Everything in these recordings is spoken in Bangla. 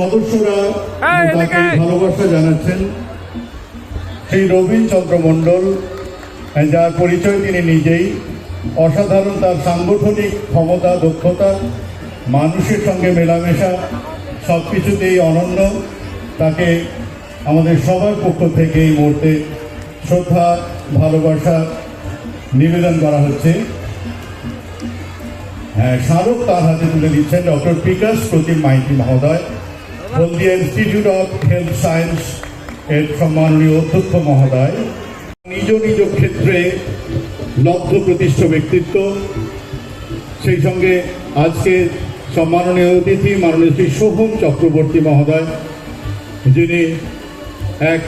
সদস্যরা তাকে ভালোবাসা জানাচ্ছেন। সেই রবীন্দ্রচন্দ্র মণ্ডল, যার পরিচয় তিনি নিজেই, অসাধারণ তার সাংগঠনিক ক্ষমতা, দক্ষতা, মানুষের সঙ্গে মেলামেশা সব কিছুতেই অনন্য। তাকে আমাদের সবার পক্ষ থেকে এই মুহূর্তে শ্রদ্ধা ভালোবাসা নিবেদন করা হচ্ছে। হ্যাঁ, স্মারক তার হাতে তুলে দিচ্ছেন ডক্টর বিকাশ প্রতিম মাইতি মহোদয়, হলদিয়া ইনস্টিটিউট অফ হেলথ সায়েন্স এর সম্মাননীয় অধ্যক্ষ মহোদয়। নিজ নিজ ক্ষেত্রে লব্ধ প্রতিষ্ঠ ব্যক্তিত্ব, সেই সঙ্গে আজকে সম্মাননীয় অতিথি মাননীয় শ্রী শোভন চক্রবর্তী মহোদয়, যিনি এক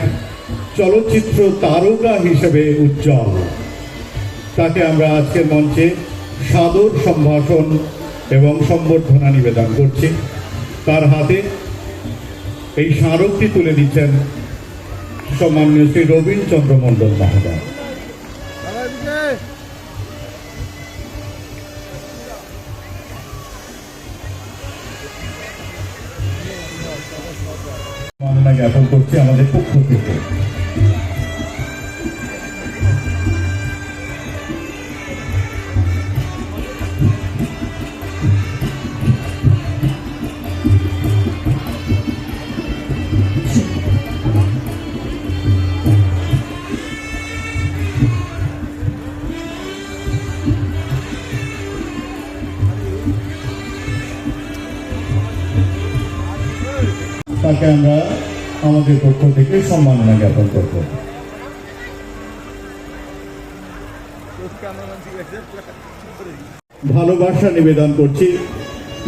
চলচ্চিত্র তারকা হিসেবে উজ্জ্বল। তাকে আমরা আজকের মঞ্চে সাদর সম্ভাষণ এবং সম্বর্ধনা নিবেদন করছি। তার হাতে এই স্মারকটি তুলে দিচ্ছেন সম্মাননীয় শ্রী রবীন্দ্রচন্দ্র মণ্ডল মহোদয়। সম্মাননা জ্ঞাপন করছি আমাদের পক্ষ থেকে। তাকে আমরা আমাদের পক্ষ থেকে সম্মাননা জ্ঞাপন করব। ভালোবাসা নিবেদন করছি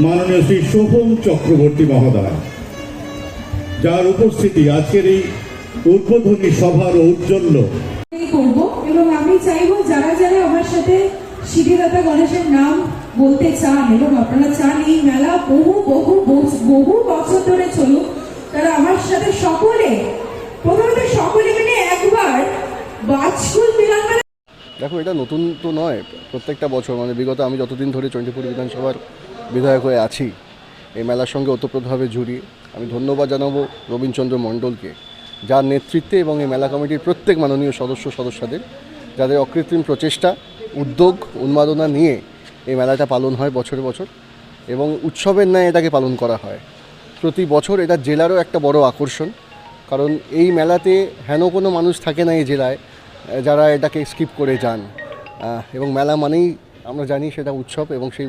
মাননীয় শ্রী শোভন চক্রবর্তী মহোদয়, যার উপস্থিতি আজকের এই উদ্বোধনী সভার ঔজ্জ্বল্য করব। এবং আমি চাইবো যারা যারা আমার সাথে সিদ্ধিদাতা গণেশের নাম বলতে চান এবং আপনারা চান এই মেলা বহু বহু বহু বছর ধরে চলুক, তারা আমার সাথে প্রথমত সকলে মিলে একবার বাজকুল মিলন। দেখো, এটা নতুন তো নয়, প্রত্যেকটা বছর মানে বিগত আমি যতদিন ধরে চণ্ডীপুর বিধানসভার বিধায়ক হয়ে আছি এই মেলার সঙ্গে ওতপ্রোতভাবে জড়িয়ে আমি ধন্যবাদ জানাবো রবীন্দ্রচন্দ্র মণ্ডলকে, যার নেতৃত্বে এবং এই মেলা কমিটির প্রত্যেক মাননীয় সদস্যদের, যাদের অকৃত্রিম প্রচেষ্টা, উদ্যোগ, উন্মাদনা নিয়ে এই মেলাটা পালন হয় বছরে বছর এবং উৎসবের ন্যায় এটাকে পালন করা হয় প্রতি বছর। এটা জেলারও একটা বড় আকর্ষণ, কারণ এই মেলাতে হেন কোনো মানুষ থাকে না এই জেলায় যারা এটাকে স্কিপ করে যান। এবং মেলা মানেই আমরা জানি সেটা উৎসব, এবং সেই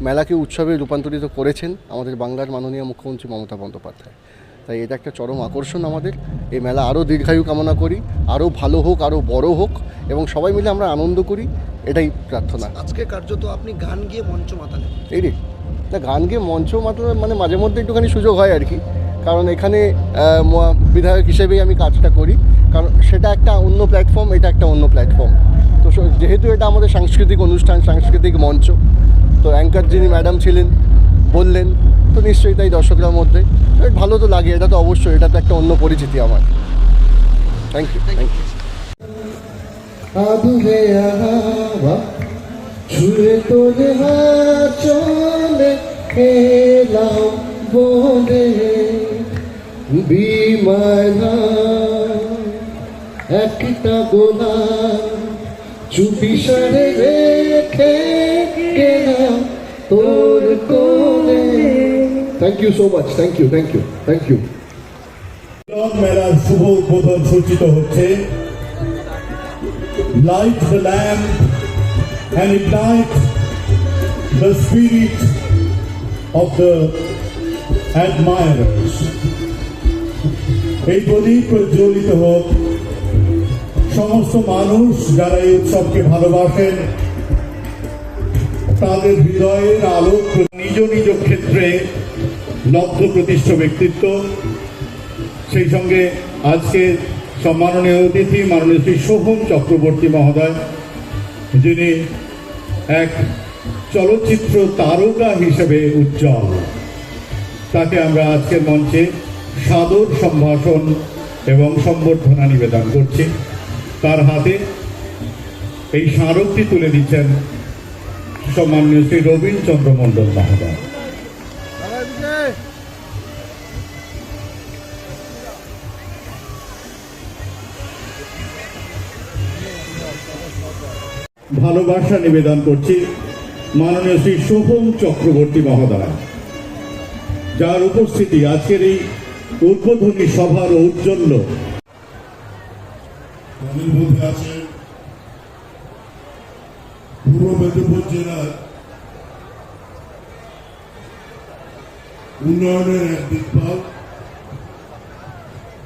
মেলাকে উৎসবে রূপান্তরিত করেছেন আমাদের বাংলার মাননীয় মুখ্যমন্ত্রী মমতা বন্দ্যোপাধ্যায়। তাই এটা একটা চরম আকর্ষণ আমাদের। এই মেলা আরও দীর্ঘায়ু কামনা করি, আরও ভালো হোক, আরও বড় হোক এবং সবাই মিলে আমরা আনন্দ করি, এটাই প্রার্থনা। আজকে কার্যত আপনি গান গিয়ে মঞ্চ মাতালেন। এই রে, না গান গিয়ে মঞ্চ মাতালে মানে মাঝে মধ্যে একটুখানি সুযোগ হয় আর কি, কারণ এখানে বিধায়ক হিসেবেই আমি কাজটা করি, কারণ সেটা একটা অন্য প্ল্যাটফর্ম, এটা একটা অন্য প্ল্যাটফর্ম। তো যেহেতু এটা আমাদের সাংস্কৃতিক অনুষ্ঠান, সাংস্কৃতিক মঞ্চ, তো অ্যাঙ্কার যিনি ম্যাডাম ছিলেন বললেন, তো নিশ্চয়ই তাই দর্শকদের মধ্যে ভালো তো লাগে, এটা তো অবশ্যই, এটা তো একটা অন্য পরিচিতি আমার। Thank you, thank you. আধুরে হাওয়া ছুঁয়ে তোরে চলে এলাম বলে বিমানা একটা গোলাম চুপি সারে রেখে গেলাম তোর কোলে। Thank you so much, thank you, thank you, thank you. মেলার শুভ উদ্বোধন সূচিত হচ্ছে। Light the lamp and ignite the spirit of the admirers. এই প্রদীপ প্রজ্বলিত হোক, সমস্ত মানুষ যারা এই উৎসবকে ভালোবাসেন তাদের হৃদয়ের আলোক নিজ নিজ ক্ষেত্রে লব্ধ প্রতিষ্ঠ ব্যক্তিত্ব, সেই সঙ্গে আজকে সম্মাননীয় অতিথি মাননীয় শ্রী শোভন চক্রবর্তী মহোদয়, যিনি এক চলচ্চিত্র তারকা হিসেবে উজ্জ্বল। তাকে আমরা আজকের মঞ্চে সাদর সম্ভাষণ এবং সম্বর্ধনা নিবেদন করছি। তার হাতে এই স্মারকটি তুলে দিচ্ছেন সম্মাননীয় শ্রী রবীন্দ্রচন্দ্র মণ্ডল মহোদয়। ভালোবাসা নিবেদন করছি মাননীয় শ্রী শোভন চক্রবর্তী মহোদয়, যার উপস্থিতি আজকের এই উদ্বোধনী সভার ঔজ্জ্বল্য। তাদের মধ্যে আছে পূর্ব মেদিনীপুর জেলার উন্নয়নের এক দিকপাল,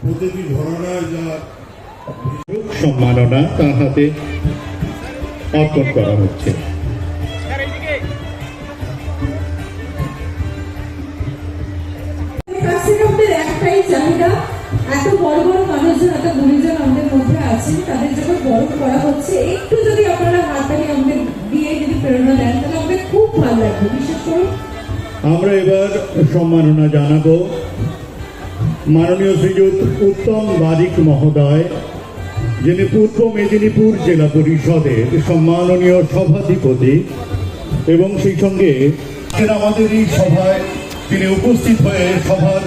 প্রতিটি ঘরানায় যা সম্মাননা তার হাতে অর্পণ করা হচ্ছে। আমাদের একটাই চাহিদা, এত বড় বড় মানুষজন, এত গুণীজন আমাদের মধ্যে আছেন, তাদের যখন বরণ করা হচ্ছে, একটু যদি আপনারা হাততালি আমাদের দিয়ে যদি প্রেরণা দেন তাহলে আমাদের খুব ভালো লাগবে। বিশেষ করে আমরা এবার সম্মাননা জানাবো মাননীয় শ্রীযুত উত্তম বারিক মহোদয়, যিনি পূর্ব মেদিনীপুর জেলা পরিষদের সম্মাননীয় সভাধিপতি, এবং সেই সঙ্গে আমাদের এই সভায় তিনি উপস্থিত হয়ে সভার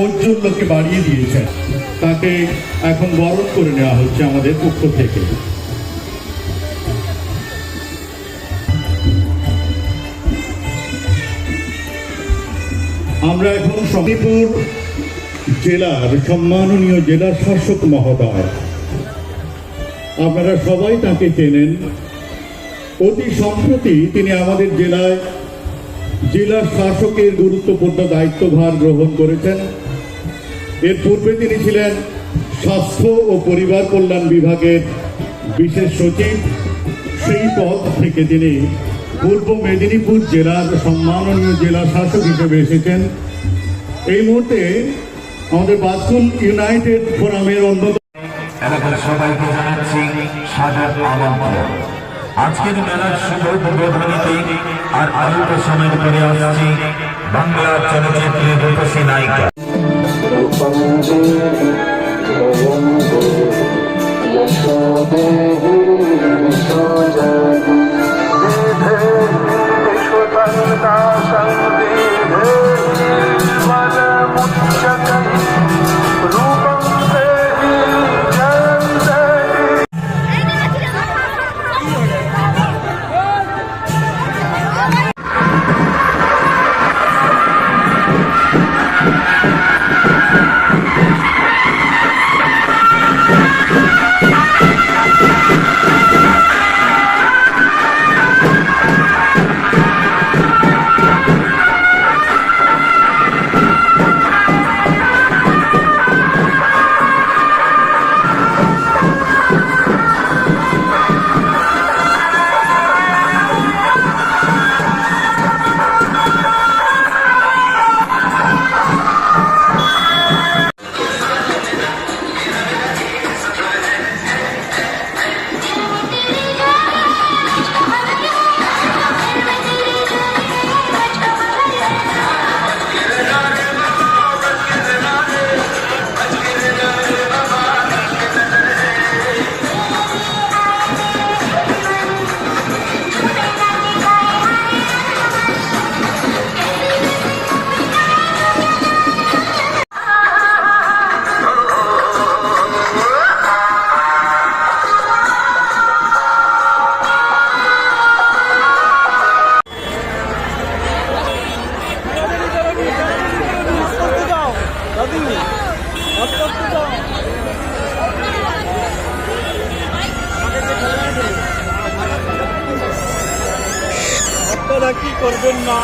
ঔজ্জ্বল্যকে বাড়িয়ে দিয়েছেন। তাকে এখন বরণ করে নেওয়া হচ্ছে আমাদের পক্ষ থেকে। আমরা এখন সমীপুর জেলার সম্মাননীয় জেলা শাসক মহোদয়, আপনারা সবাই তাকে চেনেন। অতি সম্প্রতি তিনি আমাদের জেলায় জেলা শাসকের গুরুত্বপূর্ণ দায়িত্বভার গ্রহণ করেছেন। এর পূর্বে তিনি ছিলেন স্বাস্থ্য ও পরিবার কল্যাণ বিভাগের বিশেষ সচিব। সেই পদ থেকে তিনি পূর্ব মেদিনীপুর জেলার সম্মাননীয় জেলা শাসক হিসেবে এসেছেন। এই মুহূর্তে আমাদের বাসকুল ইউনাইটেড ফোরামের অন্যতম এলাকার সবাইকে জানাচ্ছি সাদর আমন্ত্রণ। আজকের মেলার শুভ উদ্বোধনীতে আর অল্প সময় পরে আসছি বাংলা চলচ্চিত্রের রূপসী নায়িকা। আপনারা কি করবেন না।